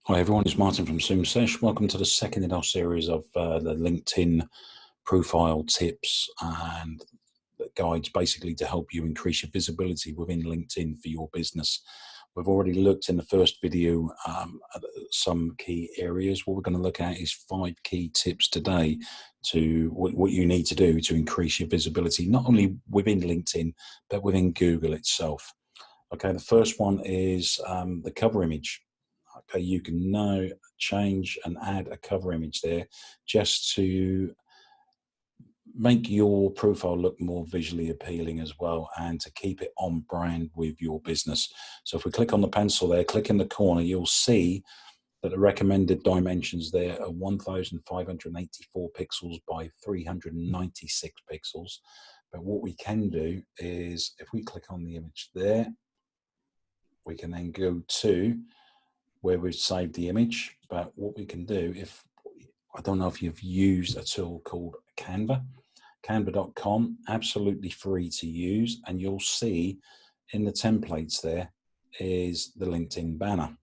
Hi everyone, it's Martin from Zoom Sesh. Welcome to the second in our series of the LinkedIn profile tips and guides, basically to help you increase your visibility within LinkedIn for your business. We've already looked in the first video at some key areas. What we're going to look at is 5 key tips today to what you need to do to increase your visibility, not only within LinkedIn, but within Google itself. Okay, the first one is the cover image. Okay, you can now change and add a cover image there just to make your profile look more visually appealing as well, and to keep it on brand with your business. So if we click on the pencil there, click in the corner, you'll see that the recommended dimensions there are 1584 pixels by 396 pixels. But what we can do is, if we click on the image there, we can then go to where we've saved the image. But what we can do, I don't know if you've used a tool called Canva, canva.com, absolutely free to use, and you'll see in the templates there is the LinkedIn banner.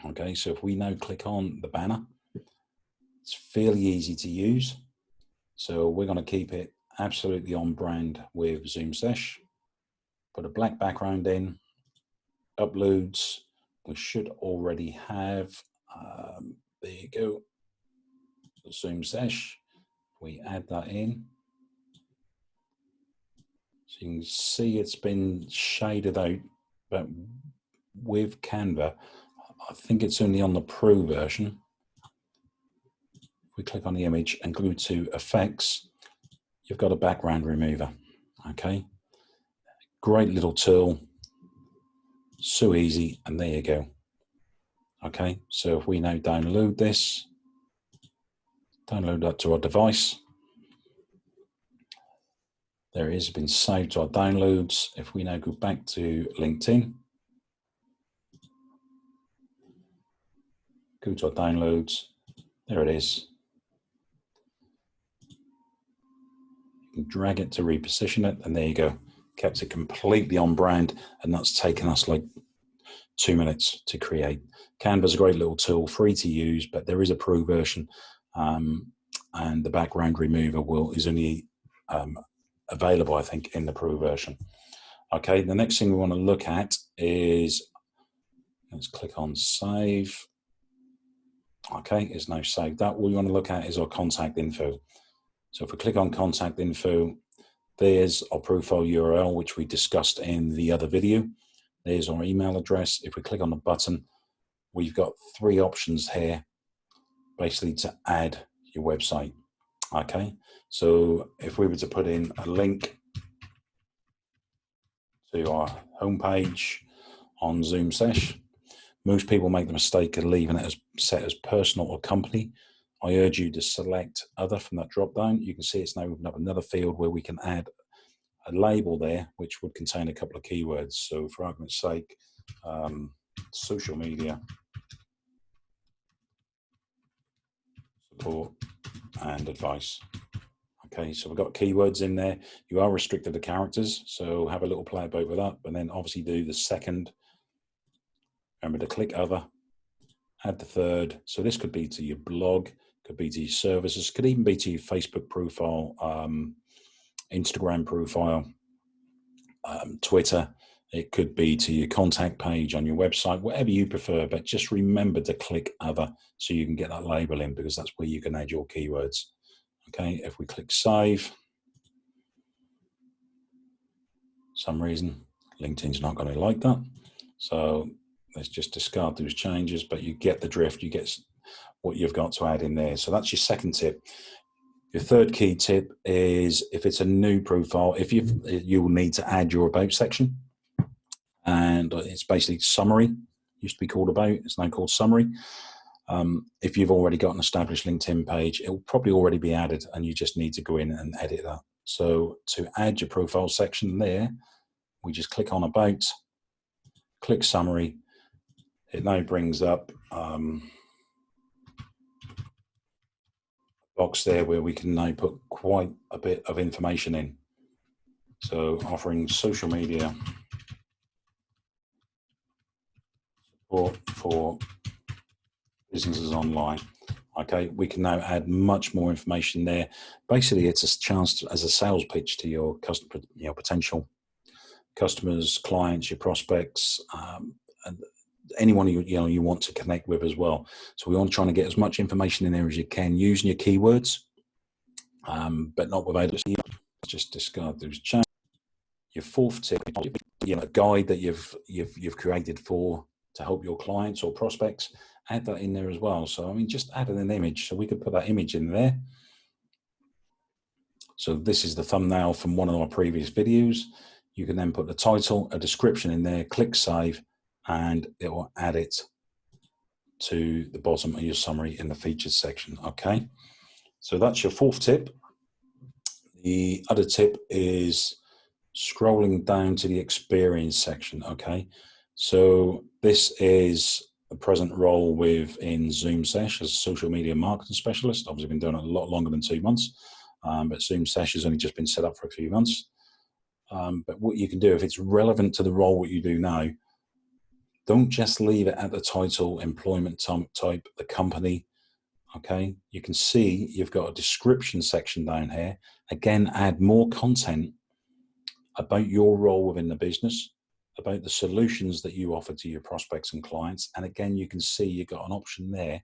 Okay, so if we now click on the banner, it's fairly easy to use. So we're going to keep it absolutely on brand with Zoom Sesh. Put a black background in, uploads. We should already have, there you go, Zoom Sesh. We add that in. So you can see it's been shaded out, but with Canva, I think it's only on the Pro version. If we click on the image and go to Effects, you've got a background remover. Okay, great little tool, so easy, and there you go. Okay, so if we now download this, download that to our device, there it is, been saved to our downloads. If we now go back to LinkedIn, go to our downloads, there it is. You can drag it to reposition it, and there you go. Kept it completely on brand, and that's taken us like 2 minutes to create. Canva's a great little tool, free to use, but there is a Pro version, and the background remover is only available, I think, in the Pro version. Okay, the next thing we want to look at is, let's click on Save. Okay, it's now saved. That what we want to look at is our contact info. So if we click on contact info, there's our profile URL, which we discussed in the other video. There's our email address. If we click on the button, we've got 3 options here, basically to add your website. Okay, so if we were to put in a link to our homepage on Zoom Sesh, most people make the mistake of leaving it as set as personal or company. I urge you to select other from that drop down. You can see it's now opened up another field where we can add a label there, which would contain a couple of keywords. So for argument's sake, social media support and advice. Okay, so we've got keywords in there. You are restricted to characters, so have a little play about with that, and then obviously do the second. Remember to click other, add the third. So this could be to your blog, could be to your services, could even be to your Facebook profile, Instagram profile, Twitter. It could be to your contact page on your website, whatever you prefer, but just remember to click other so you can get that label in, because that's where you can add your keywords. Okay, if we click save, some reason LinkedIn's not going to like that, so let's just discard those changes, but you get the drift, you get what you've got to add in there. So that's your second tip. Your third key tip is, if it's a new profile, you will need to add your about section, and it's basically summary. Used to be called about, it's now called summary. If you've already got an established LinkedIn page, it will probably already be added, and you just need to go in and edit that. So to add your profile section there, we just click on about, click summary. It now brings up a box there where we can now put quite a bit of information in. So offering social media support for businesses online. Okay, we can now add much more information there. Basically, it's a chance to, as a sales pitch to your customer, potential customers, clients, your prospects, and anyone you want to connect with as well. So we want to try to get as much information in there as you can using your keywords, but not without it. Just discard those channels. Your fourth tip, a guide that you've created to help your clients or prospects. Add that in there as well. So I mean, just add an image. So we could put that image in there. So this is the thumbnail from one of our previous videos. You can then put the title, a description in there, click save, and it will add it to the bottom of your summary in the featured section. Okay, so that's your fourth tip. The other tip is scrolling down to the experience section. Okay, so this is a present role within Zoom Sesh as a social media marketing specialist. Obviously been doing it a lot longer than 2 months, but Zoom Sesh has only just been set up for a few months. But what you can do, if it's relevant to the role what you do now, don't just leave it at the title, employment type, the company. Okay, you can see you've got a description section down here. Again, add more content about your role within the business, about the solutions that you offer to your prospects and clients. And again, you can see you've got an option there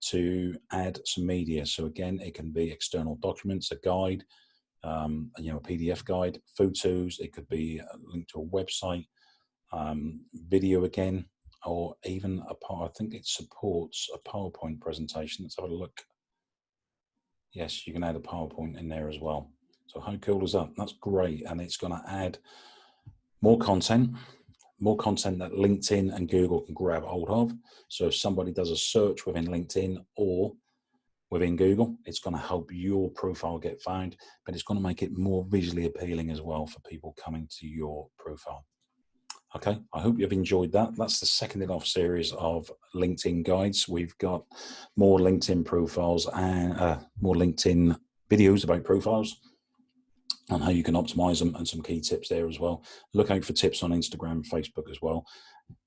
to add some media. So again, it can be external documents, a guide, a PDF guide, photos. It could be a link to a website, video again, or even I think it supports a PowerPoint presentation. Let's have a look. Yes, you can add a PowerPoint in there as well. So how cool is that? That's great. And it's going to add more content that LinkedIn and Google can grab hold of. So if somebody does a search within LinkedIn or within Google, it's going to help your profile get found, but it's going to make it more visually appealing as well for people coming to your profile. Okay, I hope you've enjoyed that. That's the second in our series of LinkedIn guides. We've got more LinkedIn profiles and more LinkedIn videos about profiles on how you can optimize them and some key tips there as well. Look out for tips on Instagram and Facebook as well.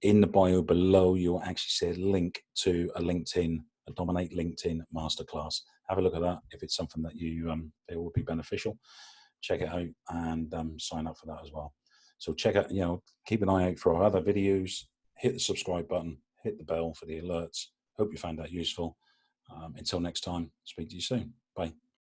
In the bio below, you'll actually see a link to a Dominate LinkedIn Masterclass. Have a look at that. If it's something that you feel would be beneficial, check it out and sign up for that as well. So check out, keep an eye out for our other videos. Hit the subscribe button, hit the bell for the alerts. Hope you found that useful. Until next time, speak to you soon. Bye.